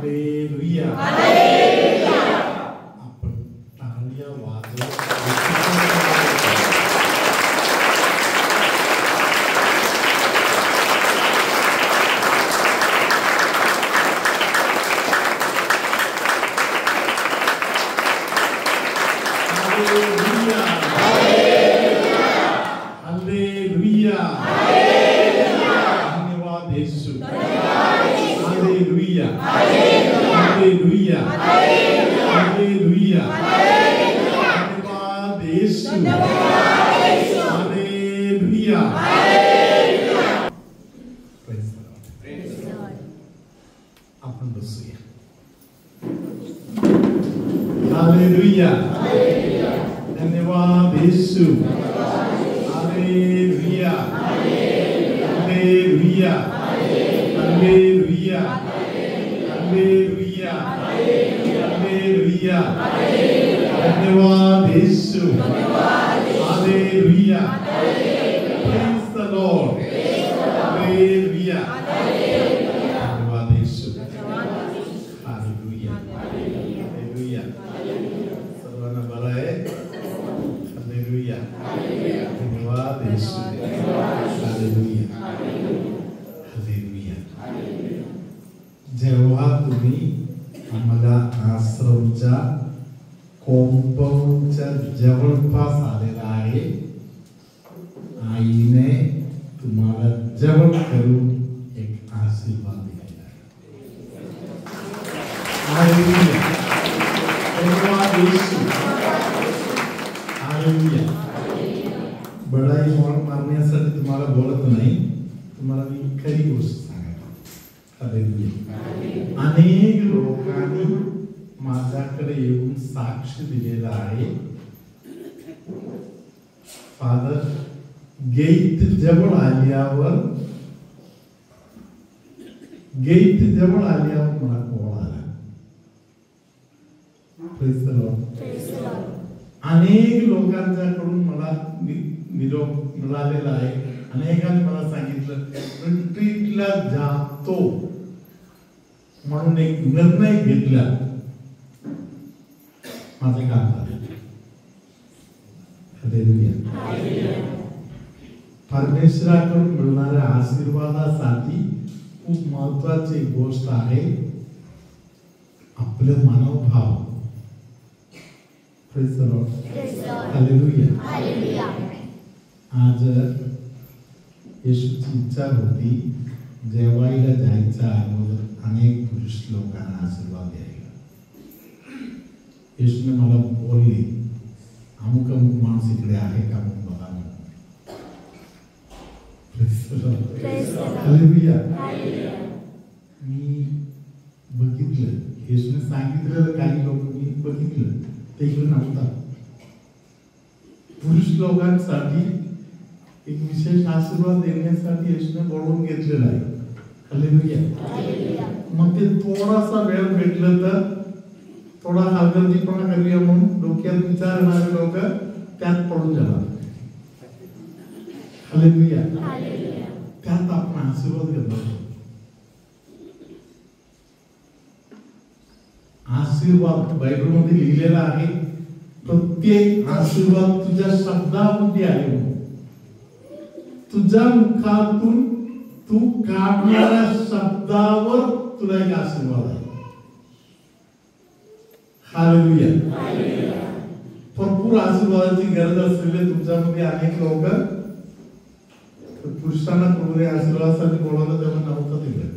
Hallelujah. आपण टाळ्या वाजवत आपण बसूया. हालेलुया. धन्यवाद येशू. हालेलुया. हालेलुया. हालेलुया. हालेलुया. हालेलुया. धन्यवाद येशू. हालेलुया. Praise the Lord. हालेलुया. धन्यवाद येशू. हालेलुया. हालेलुया. सर्वांना बरं आहे? हालेलुया. धन्यवाद येशू. हालेलुया. हालेलुया. जेव्हा तुम्ही आम्हाला आश्रमच्या कॉम्पाउंडच्या जवळपास आलेला आहे, आईने तुम्हाला जवळ करून एक आशीर्वाद दिलेला आहे. हालेलुया. धन्यवाद येशू. हालेलुया. बडाई मारण्यासाठी तुम्हाला बोलत नाही, तुम्हाला मी खरी गोष्ट सांगायला. हालेलुया. अनेक लोकांनी माझ्याकडे येऊन साक्ष दिलेला आहे. फादर, गेट जवळ आल्यावर मला कॉल आला. Praise the Lord. अनेक लोकांच्याकडून मला निरोप मिळालेला आहे. अनेकांनी मला सांगितलं रिट्रीटला जातो म्हणून एक निर्णय घेतला. माझे काम झाले. हालेलुया. परमेश्वराकडून मिळणाऱ्या आशीर्वादासाठी खूप महत्वाची गोष्ट आहे आपले मनोभाव. Praise the lord. हालेलुया. आज येशूची इच्छा होती जेवायला जायच्या अगोदर अनेक पुरुष लोकांना आशीर्वाद द्यायला. येशूने मला बोलले, अमुक अमुक माणूस इकडे आहे का म्हणून बघा म्हणून. हालेलुया. मी बघितलं, येशूने सांगितलेलं काही लोक मी बघितलं ते इकडे नव्हता. पुरुष लोकांसाठी एक विशेष आशीर्वाद देण्यासाठी येशूने बोलवून घेतलेला आहे. हालेलुया. मग ते थोडासा वेळ भेटलं तर थोडा हलगर्जीपणा करूया म्हणून डोक्यात विचार येणारे लोक त्यात पडून जाणार. हालेलुया. त्यात आपण आशीर्वाद घेतला. आशीर्वाद बायबलमध्ये लिहिलेला आहे, प्रत्येक आशीर्वाद तुझ्या शब्दामध्ये आहे. तुझ्या मुखातून तू काढणाऱ्या शब्दावर तुला एक आशीर्वाद आहे. हालेलुया. भरपूर आशीर्वादाची गरज असलेले तुमच्यामध्ये अनेक लोक पुरुषांना प्रभूने आशीर्वादासाठी बोलावलं तेव्हा नव्हतं तिकडे.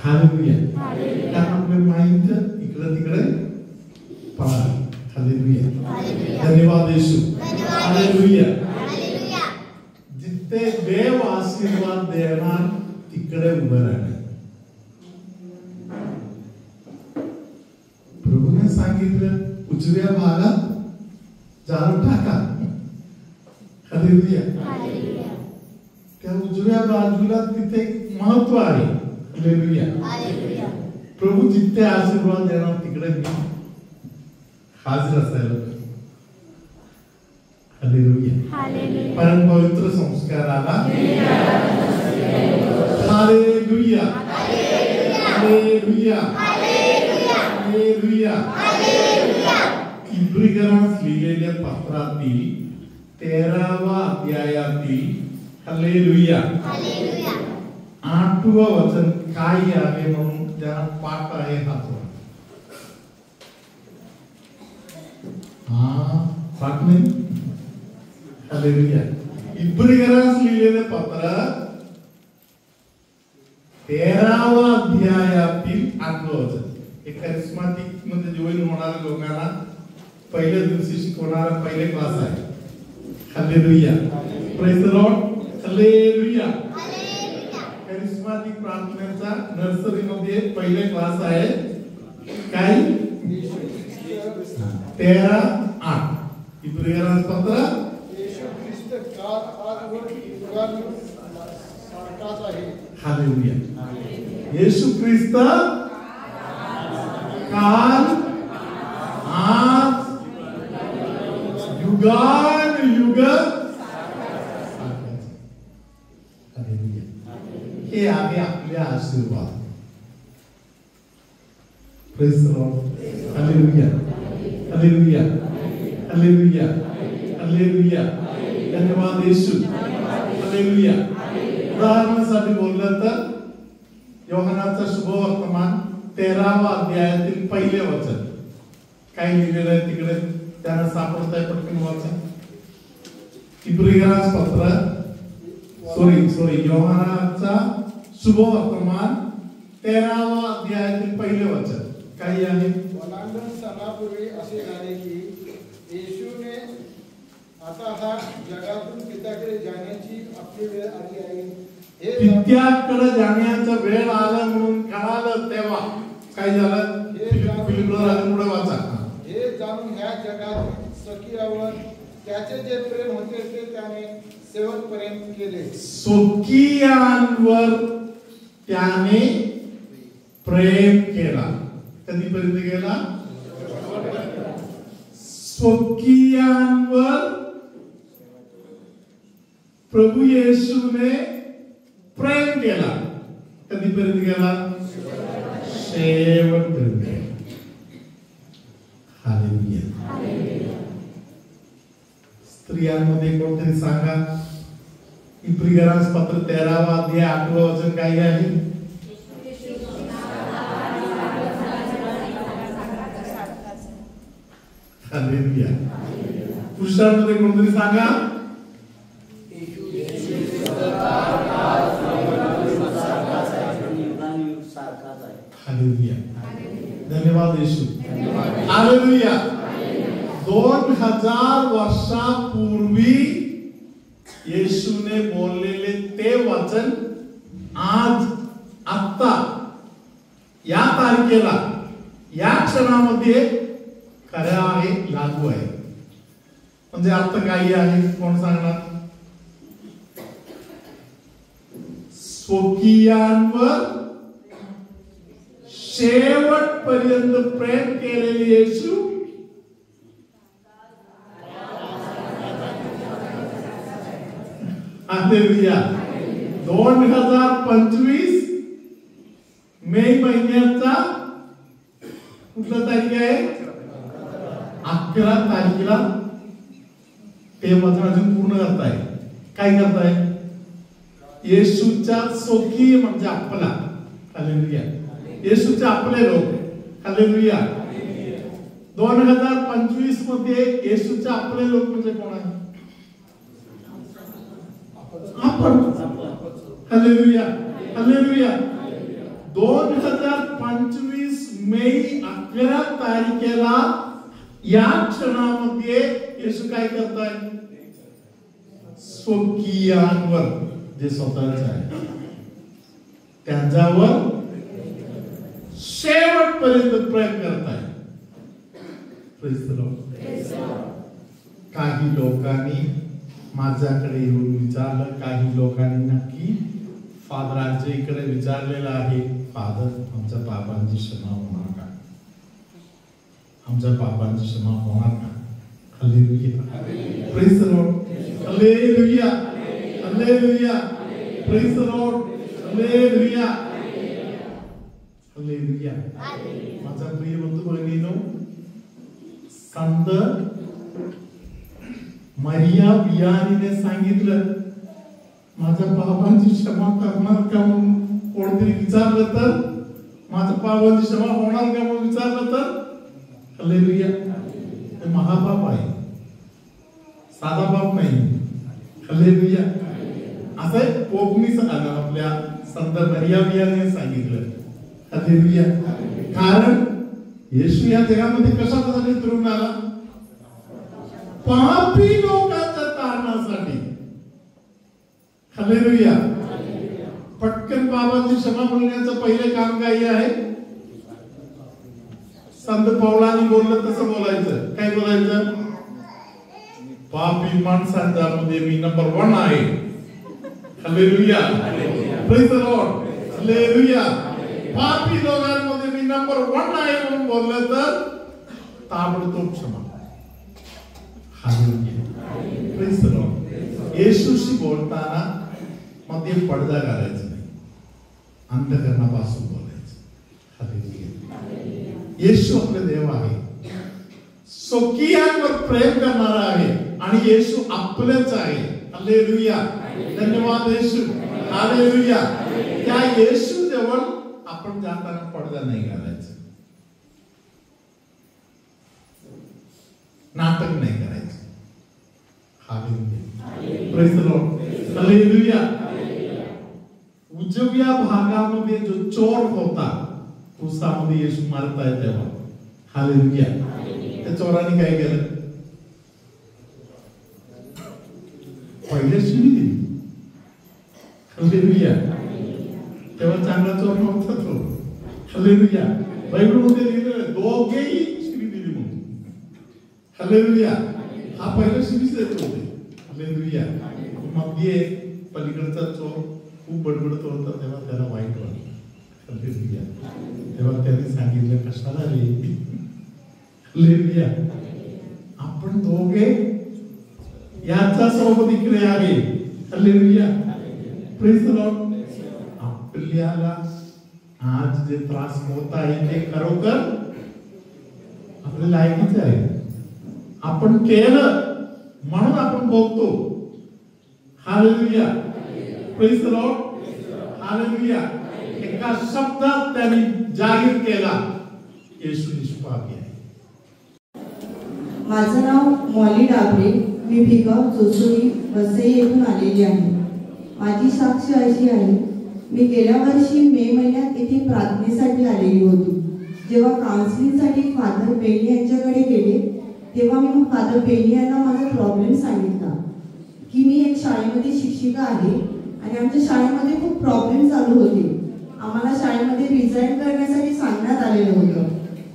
हालेलुया. कारण आपले माइंड इकडे तिकडे पळा. हालेलुया. धन्यवाद येशू. हालेलुया. जिथे देव आशीर्वाद देणार तिकडे उभं राहणे. प्रभूने सांगितलं उजव्या भागात जाळं टाका. हालेलुया. त्या उजव्या बाजूला तिथे महत्व आहे. हालेलुया. प्रभू जिथे आशीर्वाद देणार तिकडे हाजर असायला. हालेलुया. परम पवित्र संस्काराला हालेलुया. हालेलुया हालेलुया. इब्रियरास लिहिलेल्या पत्रातील 13वा अध्यायातील हालेलुया 8वं वचन काय आहे म्हणून ज्याला पाठ आहे हाच पाठ नाही. हालेलुया. इब्रियरास लिहिलेले पत्र 13वा अध्यायातील 8वं वचन. हे करिस्माटिक मध्ये जॉईन होणाऱ्या लोकांना पहिल्या दिवशी शिकवणारा पहिले क्लास आहे. हालेलुया. Praise the lord. हालेलुया. करिस्माटिक प्रार्थनेचा नर्सरी मध्ये पहिले क्लास आहे. काय 13:8 इब्रियरास पत्र. येशू ख्रिस्त काल आज व युगांत सारखाच आहे. हालेलुया. येशू ख्रिस्त काल आज युगानुयुग. हालेलुया. हे आहे आपले आशीर्वाद. Praise the lord. हालेलुया हालेलुया हालेलुया हालेलुया. धन्यवाद येशू. हालेलुया. उदाहरणासाठी बोललं तर योहानाचा शुभवर्तमान 13वा अध्यायातील पहिले वचन काय लिहिलेलं आहे तिकडे त्यांना सापडत आहे. पटकन वाचा. इब्रियरास पत्र सॉरी योहानाचा शुभवर्तमान 13वा अध्यायातील पहिले वचन काय आहे. वनांगण सणापूर्वी असे झाले की येशूने आता हा जगातून पित्याकडे जाण्याची आपली वेळ आली आहे. पित्याकडे जाण्याचा वेळ आला म्हणून कळालं तेव्हा काय झालं. पुढे वाचा. हे जाणून ह्या जगात स्वकीयावर त्याचे जे प्रेम होते ते त्याने शेवटपर्यंत केले. स्वकीयांवर त्याने प्रेम केला. कधीपर्यंत गेला. स्वकीयांवर प्रभू येशूने प्रेम केला. कधीपर्यंत गेला. शेवटपर्यंत. हालेलुया. स्त्रियांमध्ये कोणतरी सांगा. इब्रियरास पत्र 13वा अध्याय 8वं वचन काय आहे. हालेलुया. पुरुषांमध्ये कोणतरी सांगा. हालेलुया. धन्यवाद येशू. हालेलुया. 2000 वर्षापूर्वी येशूने बोललेले ते वचन आज आता या तारखेला या क्षणामध्ये खरं आहे, लागू आहे. म्हणजे अर्थ काही आहे कोण सांगणार. स्वकीयांवर शेवटपर्यंत प्रेम केलेले येशू हालेलुया. 2025 मे महिन्याचा कुठला तारीख आहे. 11 तारखेला ते वचन अजून पूर्ण करताय. काय करताय. येशूच्या स्वकीय म्हणजे आपला. हालेलुया. येशूचे आपले लोक. हालेलुया. 2025 मध्ये येशूचे आपले लोक म्हणजे कोण आहे. आपण. Hallelujah hallelujah. 2025 मे 11 तारखेला या क्षणामध्ये येशू काय करताय. स्वकीयांवर जे स्वतःच आहे त्यांच्यावर शेवटपर्यंत प्रेम करताय. Praise the Lord. काही लोकांनी माझ्याकडे येऊन विचारलं. काही लोकांनी नक्की फादरांच्या इकडे विचारलेलं आहे. फादर आमच्या पापांची क्षमा होणार का. आमच्या पापांची क्षमा होणार का. Hallelujah. Praise the lord. Hallelujah hallelujah. Praise the lord. Hallelujah hallelujah. माझा प्रिय बंधू भगिनीनो, संत मरिया वियानीने सांगितलं, माझ्या पापांची क्षमा करणार का म्हणून कोणतरी विचारलं तर, माझ्या पापांची क्षमा होणार का म्हणून विचारलं तर, हालेलुया, हे महापाप आहे, साधा पाप नाही. हालेलुया. असं पोपनी आपल्या संत मरिया वियानीने सांगितलं. हालेलुया. कारण येशू या जगामध्ये कशासाठी उतरून आला? पापी लोकांच्या तारणासाठी. हालेलुया. पटकन पापांची क्षमा बोलण्याचं पहिले काम काय आहे? संत पौलानी बोललं तसं बोलायचं. काय बोलायचं? पापी माणसांच्या मध्ये मी नंबर 1 आहे. हालेलुया. Praise the lord. हालेलुया. पापी लोकांमध्ये मी नंबर 1 आहे म्हणून बोललं तर ताबडतोब क्षमा. हालेलुया. Praise the lord. येशूशी बोलताना मध्ये पडदा घालायचा नाही, अंतःकरणापासून बोलायचं. हालेलुया. येशू आपले देव आहे, स्वकीयांवर प्रेम करणारा आहे आणि येशू आपलेच आहे. हालेलुया. धन्यवाद येशू. हालेलुया. त्या येशू जवळ आपण जाताना पडदा नाही घालायचं, नाटक नाही करायचं. Hallelujah. Praise the lord. Hallelujah. उजव्या भागामध्ये जो चोर होता, उसामध्ये येशू मारताय तेव्हा, हालेलुया, त्या चोराने काय केलं? पहिले शिवी दिली. हालेलुया. तेव्हा चांगला चोर नव्हता तो. हालेलुया. बायबलमध्ये लिहिलं दोघेही शिवी दिली म्हणून. हालेलुया. हा पहिला शिवीच देत होते. हालेलुया. मध्ये पलीकडचा चोर खूप बडबडत होता, तेव्हा त्याला वाईट वाटलं. हालेलुया. तेव्हा त्याने सांगितलं, कशाला रे? हालेलुया. आपण दोघे याचा सोबत इकडे आहे. हालेलुया. Praise the Lord. आपल्याला आज जे त्रास होत आहे ते खरोखर आपल्या लायकीचे आहे. आपण केलं म्हणून आपण भोगतो. हालेलुया. Praise the lord. हालेलुया. एका शब्दात त्यांनी जाहीर केला, येशू निष्पापी आहे. माझं नाव मॉली डाबरे. मी भिगाव जोसुरी वसई येथून आलेली आहे. माझी साक्ष अशी आहे, मी गेल्या वर्षी मे महिन्यात येथे प्रार्थनेसाठी आलेली होती. जेव्हा काउन्सिलिंगसाठी फादर बेनी यांच्याकडे गेले, तेव्हा मी फादर बेनी यांना माझा प्रॉब्लेम सांगितला की मी एक शाळेमध्ये शिक्षिका आहे आणि आमच्या शाळेमध्ये खूप प्रॉब्लेम चालू होते. आम्हाला शाळेमध्ये रिझाईन करण्यासाठी सांगण्यात आलेलं होतं.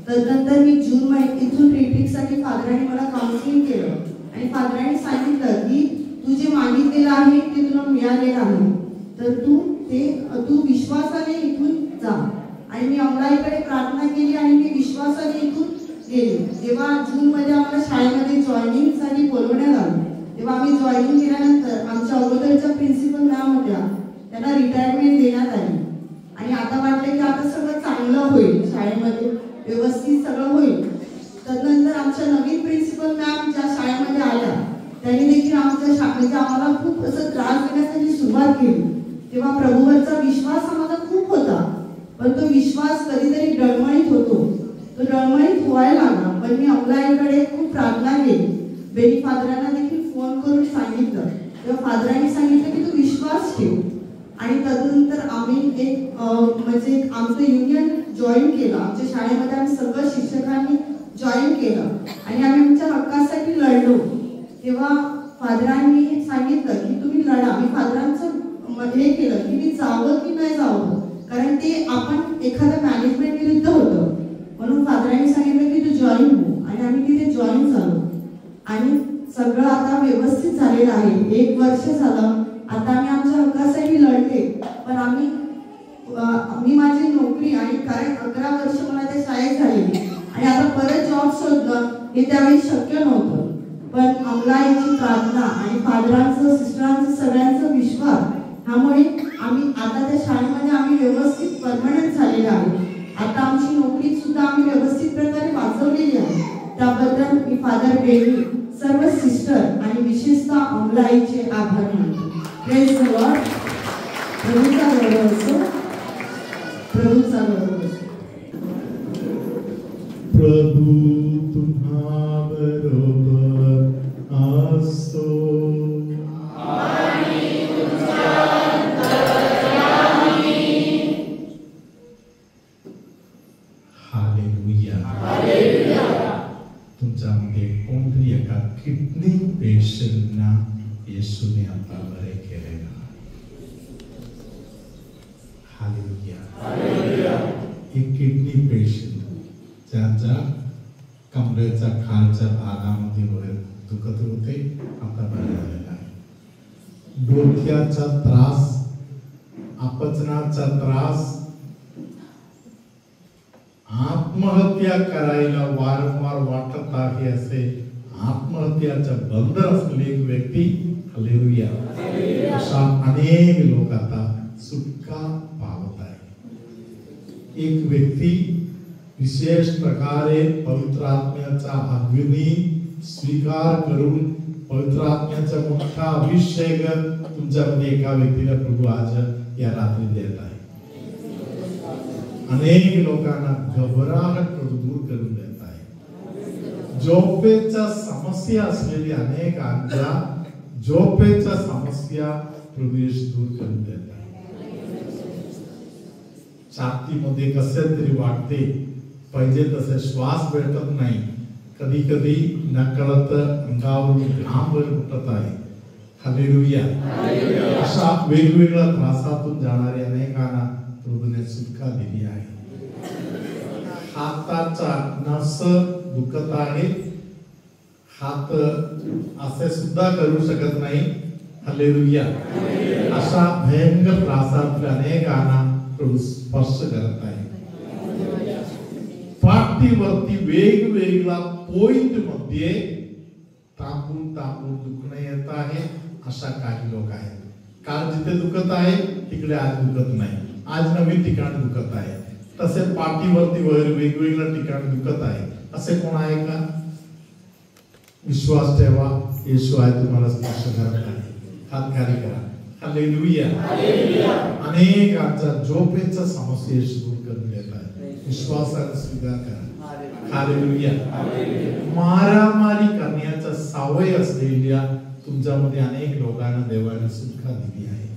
तदनंतर मी जून महिन्यात इथून रिट्रीटसाठी फादरांनी मला काउन्सिलिंग केलं आणि फादरांनी सांगितलं की तू जे मागितलेलं आहे ते तुला मिळालेलं आहे, तर तू विश्वासाने इथून जा. आणि मी अमराईकडे प्रार्थना केली आणि मी विश्वासाने इथून गेले. जेव्हा जूनमध्ये आम्हाला शाळेमध्ये जॉईनिंगसाठी बोलवण्यात आलं, तेव्हा आम्ही जॉईनिंग केल्यानंतर आमच्या अगोदरच्या प्रिन्सिपल मॅम होत्या, त्यांना रिटायरमेंट देण्यात आली. आणि आता वाटलं की आता सगळं चांगलं होईल, शाळेमध्ये व्यवस्थित सगळं होईल. तदनंतर आमच्या नवीन प्रिन्सिपल मॅम ज्या शाळेमध्ये आल्या, त्यांनी देखील आमच्या शाळेमध्ये आम्हाला खूप असं त्रास देण्यासाठी सुरुवात केली. तेव्हा प्रभूवरचा विश्वास आम्हाला खूप होता, पण तो विश्वास कधीतरी डळमळीत होतो. तो डळमळीत व्हायला लागला. पण मी अमलाईकडे खूप प्रार्थना केली. बेनी फादरांना देखील फोन करून सांगितलं. तेव्हा फादरांनी सांगितलं की तू विश्वास ठेव. आणि तदनंतर आम्ही एक म्हणजे आमचं युनियन जॉईन केलं. आमच्या शाळेमध्ये आम्ही सगळं शिक्षकांनी जॉईन केलं आणि आम्ही आमच्या हक्कासाठी लढलो. तेव्हा फादरांनी सांगितलं की तुम्ही लढा. मी फादरांचं हे केलं की मी जावं की नाही जावं, कारण ते आपण एखाद्या मॅनेजमेंट विरुद्ध होतं. म्हणून फादरांनी सांगितलं की तू जॉईन हो आणि आम्ही तिथे जॉईन झालो. आणि सगळं आता व्यवस्थित झालेलं आहे. 1 वर्ष झालं. आता आम्ही आमच्या हक्कासाठी लढले. पण मी माझी नोकरी आणि कारण 11 वर्ष मला त्या शाळेत झालेली आणि आता परत जॉब शोधणं हे त्यावेळी शक्य नव्हतं. पण अमलाईची प्रार्थना आणि फादरांचं, सिस्टरांचं, सगळ्यांचं विश्वास ह्यामुळे आम्ही आता त्या शाळेमध्ये आम्ही व्यवस्थित परमनंट झालेलं आहे. आता आमची नोकरी सुद्धा आम्ही व्यवस्थित प्रकारे वाचवलेली आहे. त्याबद्दल मी फादर बेबी, सर्व सिस्टर आणि विशेषतः अमलाईचे आभार मानतो. Praise the lord. प्रभूचा गौरव असो, प्रभूचा गौरव असो. प्रभू तुम्हा बरोबर असो. तुमच्यामध्ये कोणतरी एका किडनी पेशंटना येशूने आता बरे केलेला. हालेलुया. एक किडनी पेशंट ज्याच्या कमरेच्या खालच्या भागामध्ये वगैरे दुखत होते, आता बरे झालेला आहे. डोक्याचा त्रास, अपचनाचा त्रास, आत्महत्या करायला वारंवार वाटत आहे असे आत्महत्याच्या बंधन असलेली एक व्यक्ती, हालेलुया, अशा अनेक लोक आता सुटका पावत आहे. एक व्यक्ती विशेष प्रकारे पवित्र आत्म्याचा अग्नी स्वीकार करून पवित्र आत्म्याचा मोठा अभिषेक तुमच्यामध्ये एका व्यक्तीला प्रभू आज या रात्री देत आहे. अनेक लोकांना घबराहट दूर करून देत आहे. झोपेच्या समस्या असलेली अनेकांच्या झोपेच्या समस्या प्रवेश दूर करून देत आहे. छातीमध्ये कसे तरी वाटते, पाहिजे तसे श्वास भेटत नाही, कधी कधी नकळत अंगावरून घाम उठत आहे. हालेलुया. अशा वेगवेगळ्या त्रासातून जाणारे अनेकांना प्रभूने सुटका दिली आहे. हाताचा नस दुखत आहे, हात असे सुद्धा करू शकत नाही. हालेलुया. अशा भयंकर त्रासातल्या अनेकांना प्रभू स्पर्श करत आहे. पाठीवरती वेगवेगळ्या पॉइंट मध्ये तापून तापून दुखणं येत आहे. अशा काही लोक आहेत. काल जिथे दुखत आहे तिकडे आज दुखत नाही, आज नवीन ठिकाणी दुखत आहे. तसे पाठीवरती वगैरे वेगवेगळ्या ठिकाणी दुखत आहे. असे कोण आहे का? विश्वास ठेवा, येशू आहे तुम्हाला स्पर्श करत आहे. हात खाली करा. हालेलुया. अनेकांच्या झोपेच्या समस्या येशू दूर करून देत आहे. विश्वासाने स्वीकार करा. हालेलुया. मारामारी करण्याचा सवय असलेल्या तुमच्यामध्ये अनेक लोकांना देवाने सुटका दिली आहे.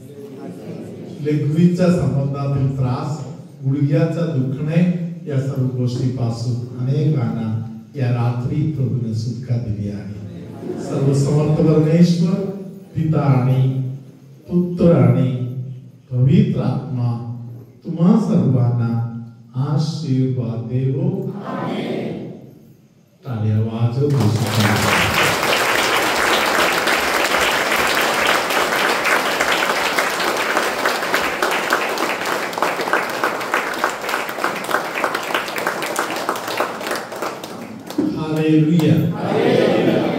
लघवीच्या संबंधातील त्रास, गुडघ्याचा दुखणे, या सर्व गोष्टीपासून अनेकांना या रात्री प्रभूने सुटका दिली आहे. सर्व समर्थ परमेश्वर पिता आणि पुत्र आणि पवित्र आत्मा तुम्हा सर्वांना आशीर्वाद देवो. टाळ्या वाजवून Hallelujah.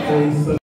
Praise the